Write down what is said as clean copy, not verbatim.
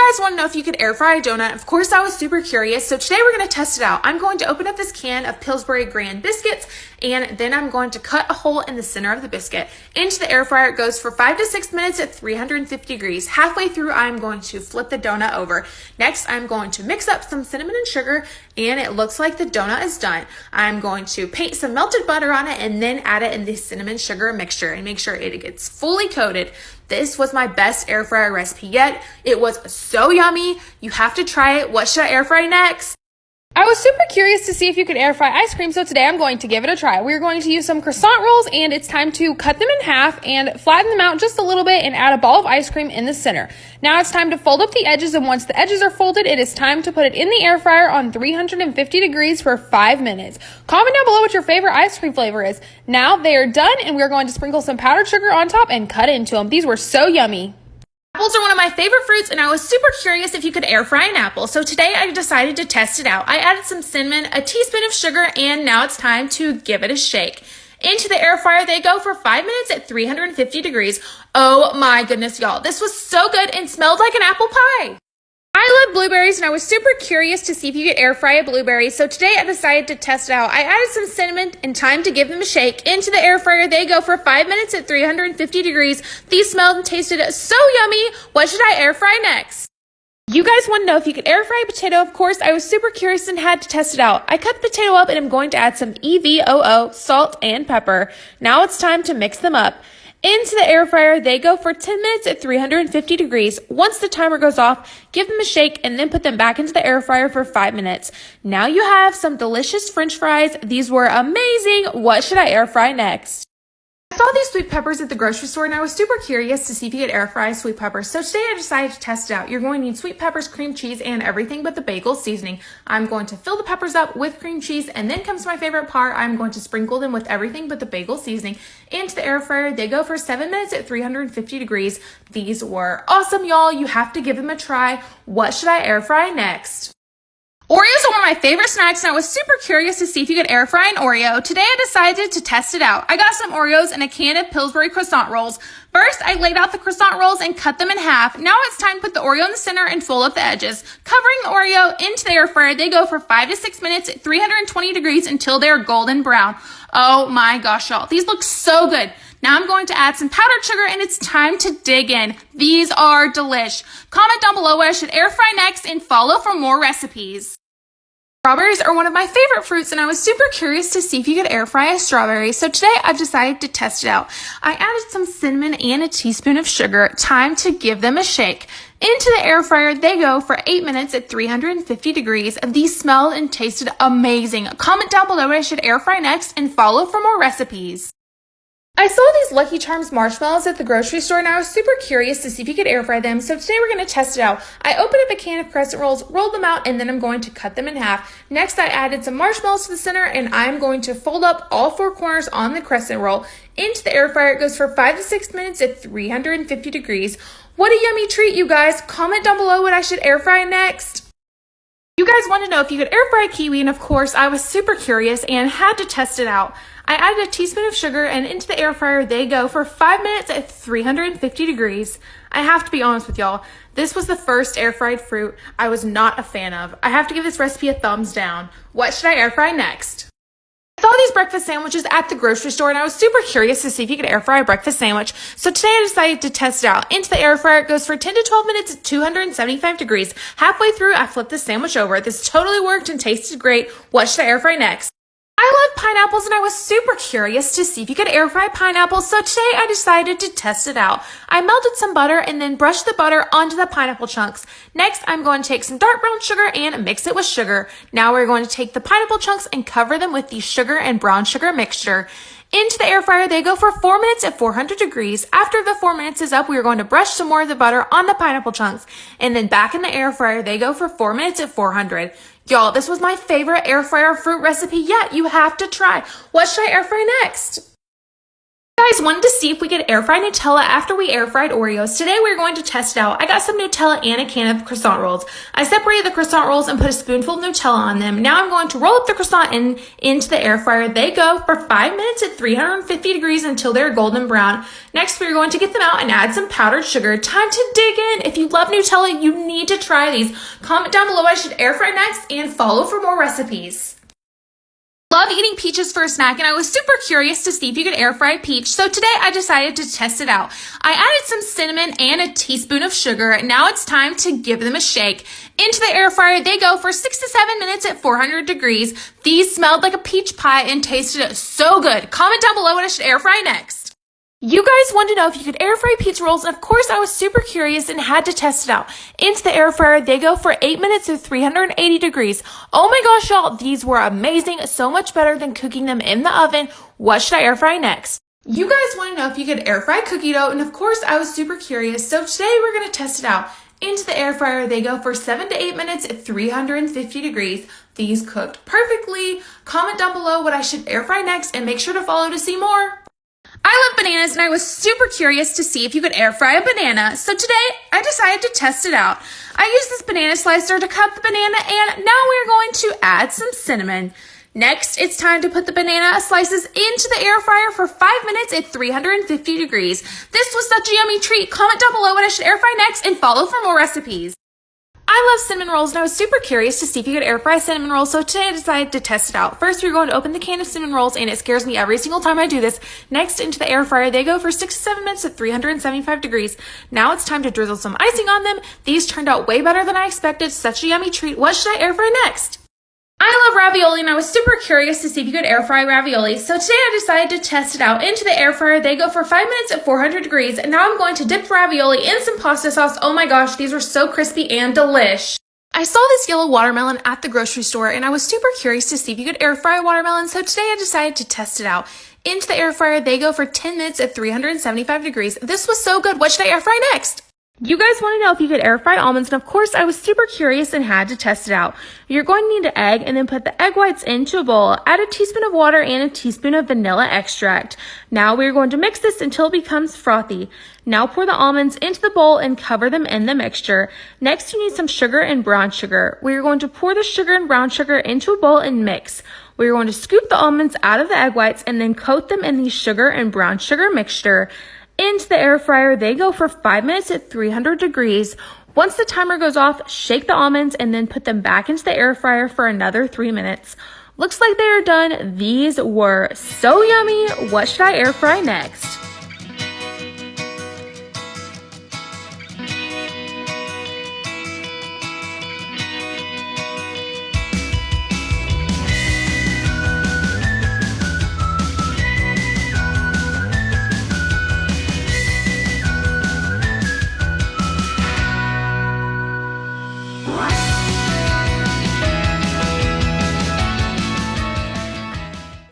guys want to know if you could air fry a donut? Of course, I was super curious. So today we're going to test it out. I'm going to open up this can of Pillsbury Grand biscuits, and then I'm going to cut a hole in the center of the biscuit. Into the air fryer, it goes for 5 to 6 minutes at 350 degrees. Halfway through, I'm going to flip the donut over. Next, I'm going to mix up some cinnamon and sugar, and it looks like the donut is done. I'm going to paint some melted butter on it and then add it in the cinnamon sugar mixture and make sure it gets fully coated. This was my best air fryer recipe yet. It was so yummy. You have to try it. What should I air fry next? I was super curious to see if you could air fry ice cream, so today I'm going to give it a try. We're going to use some croissant rolls, and it's time to cut them in half and flatten them out just a little bit and add a ball of ice cream in the center. Now it's time to fold up the edges, and once the edges are folded, it is time to put it in the air fryer on 350 degrees for 5 minutes. Comment down below what your favorite ice cream flavor is. Now they are done, and we're going to sprinkle some powdered sugar on top and cut into them. These were so yummy. Apples are one of my favorite fruits, and I was super curious if you could air fry an apple. So today I decided to test it out. I added some cinnamon, a teaspoon of sugar, and now it's time to give it a shake. Into the air fryer, they go for 5 minutes at 350 degrees. Oh my goodness, y'all. This was so good and smelled like an apple pie. I love blueberries, and I was super curious to see if you could air fry a blueberry. So today I decided to test it out. I added some cinnamon and time to give them a shake. Into the air fryer, they go for 5 minutes at 350 degrees. These smelled and tasted so yummy. What should I air fry next? You guys want to know if you could air fry a potato? Of course, I was super curious and had to test it out. I cut the potato up, and I'm going to add some EVOO, salt, and pepper. Now it's time to mix them up. Into the air fryer, they go for 10 minutes at 350 degrees. Once the timer goes off, give them a shake and then put them back into the air fryer for 5 minutes. Now you have some delicious French fries. These were amazing. What should I air fry next? I saw these sweet peppers at the grocery store, and I was super curious to see if you could air fry sweet peppers. So today I decided to test it out. You're going to need sweet peppers, cream cheese, and everything but the bagel seasoning. I'm going to fill the peppers up with cream cheese, and then comes my favorite part. I'm going to sprinkle them with everything but the bagel seasoning. Into the air fryer, they go for 7 minutes at 350 degrees. These were awesome, y'all. You have to give them a try. What should I air fry next? Oreos are one of my favorite snacks, and I was super curious to see if you could air fry an Oreo. Today I decided to test it out. I got some Oreos and a can of Pillsbury croissant rolls. First, I laid out the croissant rolls and cut them in half. Now it's time to put the Oreo in the center and fold up the edges. Covering the Oreo into the air fryer, they go for 5 to 6 minutes at 320 degrees until they are golden brown. Oh my gosh, y'all. These look so good. Now I'm going to add some powdered sugar, and it's time to dig in. These are delish. Comment down below what I should air fry next and follow for more recipes. Strawberries are one of my favorite fruits, and I was super curious to see if you could air fry a strawberry. So today I've decided to test it out. I added some cinnamon and a teaspoon of sugar. Time to give them a shake. Into the air fryer, they go for 8 minutes at 350 degrees. These smelled and tasted amazing. Comment down below what I should air fry next and follow for more recipes. I saw these Lucky Charms marshmallows at the grocery store, and I was super curious to see if you could air fry them. So today we're going to test it out. I opened up a can of crescent rolls, rolled them out, and then I'm going to cut them in half. Next, I added some marshmallows to the center, and I'm going to fold up all 4 corners on the crescent roll. Into the air fryer, it goes for 5 to 6 minutes at 350 degrees. What a yummy treat, you guys. Comment down below what I should air fry next. You guys want to know if you could air fry a kiwi, and of course, I was super curious and had to test it out. I added a teaspoon of sugar, and into the air fryer, they go for 5 minutes at 350 degrees. I have to be honest with y'all. This was the first air fried fruit I was not a fan of. I have to give this recipe a thumbs down. What should I air fry next? I saw these breakfast sandwiches at the grocery store, and I was super curious to see if you could air fry a breakfast sandwich. So today I decided to test it out. Into the air fryer, it goes for 10 to 12 minutes at 275 degrees. Halfway through, I flipped the sandwich over. This totally worked and tasted great. What should I air fry next? I love pineapples, and I was super curious to see if you could air fry pineapples, so today I decided to test it out. I melted some butter and then brushed the butter onto the pineapple chunks. Next, I'm going to take some dark brown sugar and mix it with sugar. Now we're going to take the pineapple chunks and cover them with the sugar and brown sugar mixture. Into the air fryer, they go for 4 minutes at 400 degrees. After the 4 minutes is up, we are going to brush some more of the butter on the pineapple chunks. And then back in the air fryer, they go for 4 minutes at 400. Y'all, this was my favorite air fryer fruit recipe yet. You have to try. What should I air fry next? Guys wanted to see if we could air fry Nutella after we air fried Oreos. Today we're going to test it out. I got some Nutella and a can of croissant rolls. I separated the croissant rolls and put a spoonful of Nutella on them. Now I'm going to roll up the croissant into the air fryer. They go for 5 minutes at 350 degrees until they're golden brown. Next we're going to get them out and add some powdered sugar. Time to dig in. If you love Nutella, you need to try these. Comment down below what I should air fry next and follow for more recipes. Love eating peaches for a snack, and I was super curious to see if you could air fry a peach, so today I decided to test it out. I added some cinnamon and a teaspoon of sugar. Now it's time to give them a shake. Into the air fryer, they go for 6 to 7 minutes at 400 degrees. These smelled like a peach pie and tasted so good. Comment down below what I should air fry next. You guys wanted to know if you could air fry pizza rolls, and of course I was super curious and had to test it out. Into the air fryer, they go for 8 minutes at 380 degrees. Oh my gosh, y'all, these were amazing. So much better than cooking them in the oven. What should I air fry next? You guys want to know if you could air fry cookie dough, and of course I was super curious. So today we're going to test it out. Into the air fryer, they go for 7 to 8 minutes at 350 degrees. These cooked perfectly. Comment down below what I should air fry next, and make sure to follow to see more. I love bananas, and I was super curious to see if you could air fry a banana. So today, I decided to test it out. I used this banana slicer to cut the banana, and now we're going to add some cinnamon. Next, it's time to put the banana slices into the air fryer for 5 minutes at 350 degrees. This was such a yummy treat. Comment down below what I should air fry next and follow for more recipes. I love cinnamon rolls, and I was super curious to see if you could air fry cinnamon rolls, so today I decided to test it out. First, we're going to open the can of cinnamon rolls, and it scares me every single time I do this. Next, into the air fryer, they go for 6 to 7 minutes at 375 degrees. Now it's time to drizzle some icing on them. These turned out way better than I expected. Such a yummy treat. What should I air fry next? I love ravioli, and I was super curious to see if you could air fry ravioli, so today I decided to test it out. Into the air fryer, they go for 5 minutes at 400 degrees, and now I'm going to dip the ravioli in some pasta sauce. Oh my gosh, these were so crispy and delish. I saw this yellow watermelon at the grocery store, and I was super curious to see if you could air fry a watermelon, so today I decided to test it out. Into the air fryer, they go for 10 minutes at 375 degrees. This was so good. What should I air fry next? You guys want to know if you could air fry almonds, and of course I was super curious and had to test it out. You're going to need an egg, and then put the egg whites into a bowl. Add a teaspoon of water and a teaspoon of vanilla extract. Now we're going to mix this until it becomes frothy. Now pour the almonds into the bowl and cover them in the mixture. Next you need some sugar and brown sugar. We're going to pour the sugar and brown sugar into a bowl and mix. We're going to scoop the almonds out of the egg whites and then coat them in the sugar and brown sugar mixture. Into the air fryer, they go for 5 minutes at 300 degrees. Once the timer goes off, shake the almonds and then put them back into the air fryer for another 3 minutes. Looks like they are done. These were so yummy. What should I air fry next?